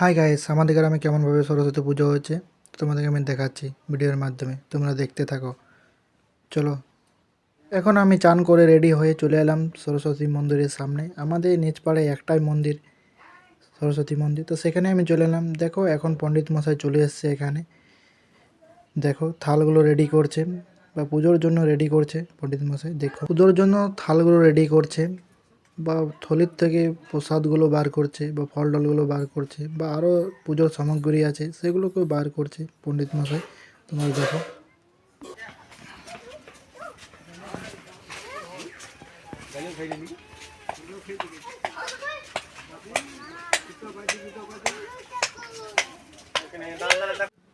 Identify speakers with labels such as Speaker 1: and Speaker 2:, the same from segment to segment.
Speaker 1: Hi guys, আমাদের গ্রামে কেমনভাবে সরস্বতী পুজো হয়েছে তোমাদেরকে আমি দেখাচ্ছি ভিডিওর মাধ্যমে। তোমরা দেখতে থাকো। চলো, এখন আমি চান করে রেডি হয়ে চলে এলাম সরস্বতী মন্দিরের সামনে। আমাদের নিজ পাড়ায় একটাই মন্দির, সরস্বতী মন্দির। তো সেখানে আমি চলে এলাম। দেখো, এখন পণ্ডিত মশাই চলে এসছে এখানে। দেখো, থালগুলো রেডি করছে বা পুজোর জন্য রেডি করছে পণ্ডিত মশাই। দেখো, পুজোর জন্য থালগুলো রেডি করছে বা থলির থেকে প্রসাদগুলো বার করছে বা ফল ডলগুলো বার করছে বা আরও পুজোর সামগ্রী আছে সেগুলোকেও বার করছে পণ্ডিত মশাই। তোমরা দেখো,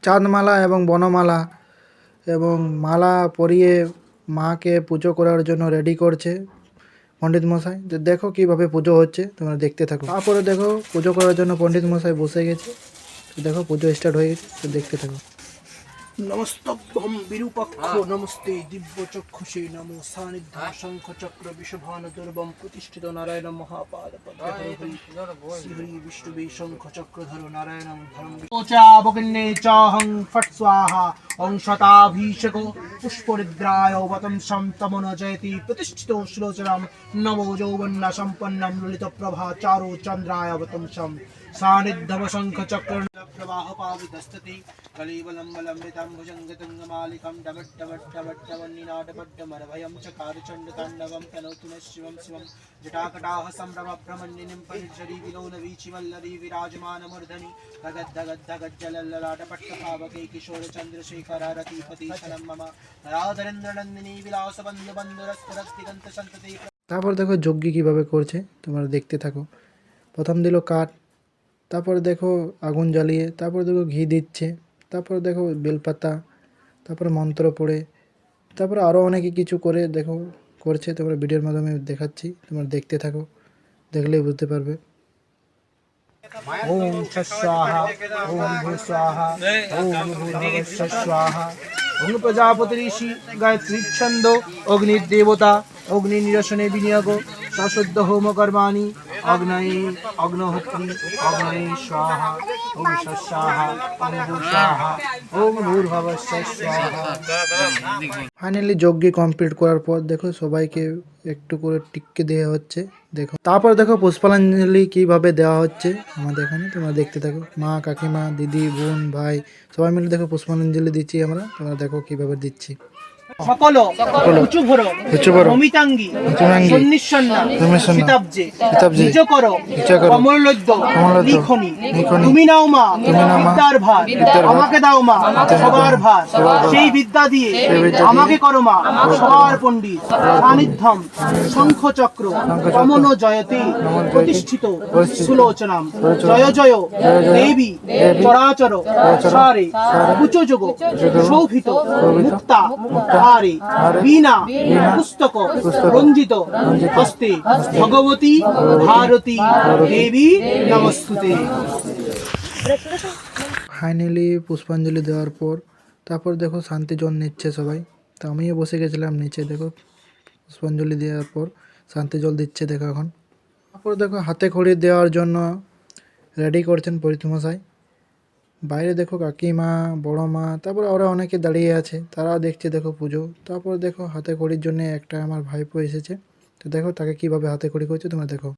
Speaker 1: চাঁদমালা এবং বনমালা এবং মালা পরিয়ে মাকে পুজো করার জন্য রেডি করছে পণ্ডিত মশাই। তো দেখো কিভাবে পুজো হচ্ছে, তোমরা দেখতে থাকো। তারপরে দেখো, পুজো করার জন্য পণ্ডিত মশাই বসে গেছে। তো দেখো, পুজো স্টার্ট হয়ে গেছে। তো দেখতে থাকো।
Speaker 2: নমস্তভ্যম বিরূপক্ষ নমস্তে দিব্যচক্ষুষে নমো সানিধ্যা শঙ্খ চক্র বিষভান দুর্বম প্রতিষ্ঠিত নারায়ণ মহাপাদ শ্রী বিষ্ণুবে শঙ্খ চক্রধর নারায়ণং ধরম চাবগ্নে চাহং ফট স্বাহা ওং শতাভিষেক পুষ্পরিদ্রায় বতংসং তমন জয়তি প্রতিষ্ঠিত শ্লোচনম নমো যৌবন্য সম্পন্নম ললিত প্রভা চারু চন্দ্রায় বতংসম सानिध्यम शंख चक्र प्रवाह पावितस्तते कलिबलम्बलम्बितं भुजङ्गतुङ्गमालिकं डमट्टमट्टमट्टमन्निनाटपट्टमरभयं चकार चण्डताण्डवं तनोतु नः शिवं शिवं जटाकटाः सम्भ्रमभ्रमण्डिनीं परिचरी विलोलवीचिवल्लरी विराजमानमूर्धनि धगद्धगद्धगज्जलल्ललाटपट्टपावके किशोरचन्द्रशेखररतिपति शनं मम राधरेन्द्रनन्दिनी विलासबन्धुबन्धुरस्तरस्तिगन्तसन्तते।
Speaker 1: তারপর দেখো যজ্ঞ কিভাবে করছে, তোমরা দেখতে থাকো। প্রথম দিল কাঠ, তারপর দেখো আগুন জ্বালিয়ে, তারপর দেখো ঘি দিচ্ছে, তারপর দেখো বেলপাতা, তারপরে মন্ত্র পড়ে, তারপরে আরও অনেকে কিছু করে দেখো করছে। তোমরা ভিডিওর মাধ্যমে দেখাচ্ছি, তোমরা দেখতে থাকো, দেখলেই বুঝতে পারবে।
Speaker 2: ओम स्वाहा ओम भू स्वाहा ओम भूर्भुवस्सु स्वाहा ओम प्रजापति ऋषि गायत्री छंदो अग्निदेवता अग्नि निरसने विनियोग सशुद्ध होम कर्माणि अग्नये अग्नहोत्री अग्नये स्वाहा ओम स्वाहा ओम भू स्वाहा ओम भूर्भुवस्सु स्वाहा।
Speaker 1: ফাইনালি যজ্ঞ কমপ্লিট করার পর দেখো সবাইকে একটু করে টিক্কে দেওয়া হচ্ছে। দেখো, তারপর দেখো পুষ্পাঞ্জলি কিভাবে দেওয়া হচ্ছে আমাদের এখানে। তোমরা দেখতে থাকো। মা, কাকিমা, দিদি, বোন, ভাই সবাই মিলে দেখো পুষ্পাঞ্জলি দিচ্ছি আমরা। তোমরা দেখো কিভাবে দিচ্ছি।
Speaker 2: সকল উচ্চভর অমিতাঙ্গী সন্নিঃসন্না সীতাব্জে নিচকর কমললদ্য লিখনি তুমি নাও মা বিদ্যার ভার আমাকে দাও মা সবার ভার সেই বিদ্যা দিয়ে আমাকে করো মা সবার পণ্ডিত সানিধ্যম শঙ্খ চক্র কমন জয়তে প্রতিষ্ঠিত সুলোচনাম জয় জয় দেবী চরাচর সারে উচ্চযোগ শোভিত মুক্তা হারে বীণা পুস্তক রঞ্জিত হস্তে ভগবতী ভারতী দেবী নমস্তুতে।
Speaker 1: ফাইনালি পুষ্পাঞ্জলি দেওয়ার পর তারপর দেখো শান্তি জল নিচ্ছে সবাই। তো আমিও বসে গেছিলাম নিচে। দেখো পুষ্পাঞ্জলি দেওয়ার পর শান্তি জল দিচ্ছে দেখো এখন। তারপর দেখো হাতে খড়ি দেওয়ার জন্য রেডি করছেন পরিত মশাই। বাইরে দেখো কাকিমা, বড় মা, তারপর ওরা অনেকে দাঁড়িয়ে আছে, তারা দেখছে দেখো পুজো। তারপর দেখো হাতে খড়ির জন্য একটা আমার ভাইপো এসেছে। তো দেখো তাকে কিভাবে হাতে খড়ি করছে তোমরা দেখো।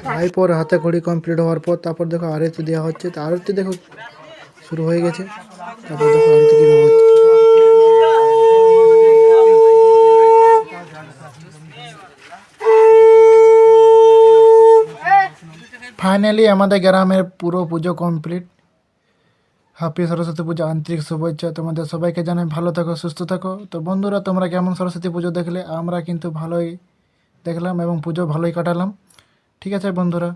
Speaker 1: ভাইপোর হাতে খড়ি কমপ্লিট হওয়ার পর তারপর দেখো আরতি দেওয়া হচ্ছে। তো আরতি দেখো শুরু হয়ে গেছে। তারপর দেখো আরতি কিভাবে হচ্ছে। ফাইনালি আমাদের গ্রামের পুরো পুজো কমপ্লিট। হ্যাপি সরস্বতী পুজো, আন্তরিক শুভেচ্ছা তোমাদের সবাইকে জানাই। ভালো থাকো, সুস্থ থাকো। তো বন্ধুরা, তোমরা কেমন সরস্বতী পুজো দেখলে? আমরা কিন্তু ভালোই দেখলাম এবং পুজো ভালোই কাটালাম। ঠিক আছে বন্ধুরা।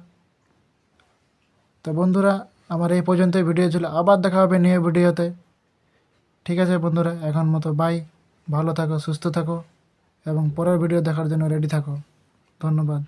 Speaker 1: তো বন্ধুরা, আমার এই পর্যন্তই ভিডিও ছিল। আবার দেখা হবে নিউ ভিডিওতে। ঠিক আছে বন্ধুরা, এখন মতো বাই। ভালো থাকো, সুস্থ থাকো এবং পরের ভিডিও দেখার জন্য রেডি থাকো। ধন্যবাদ।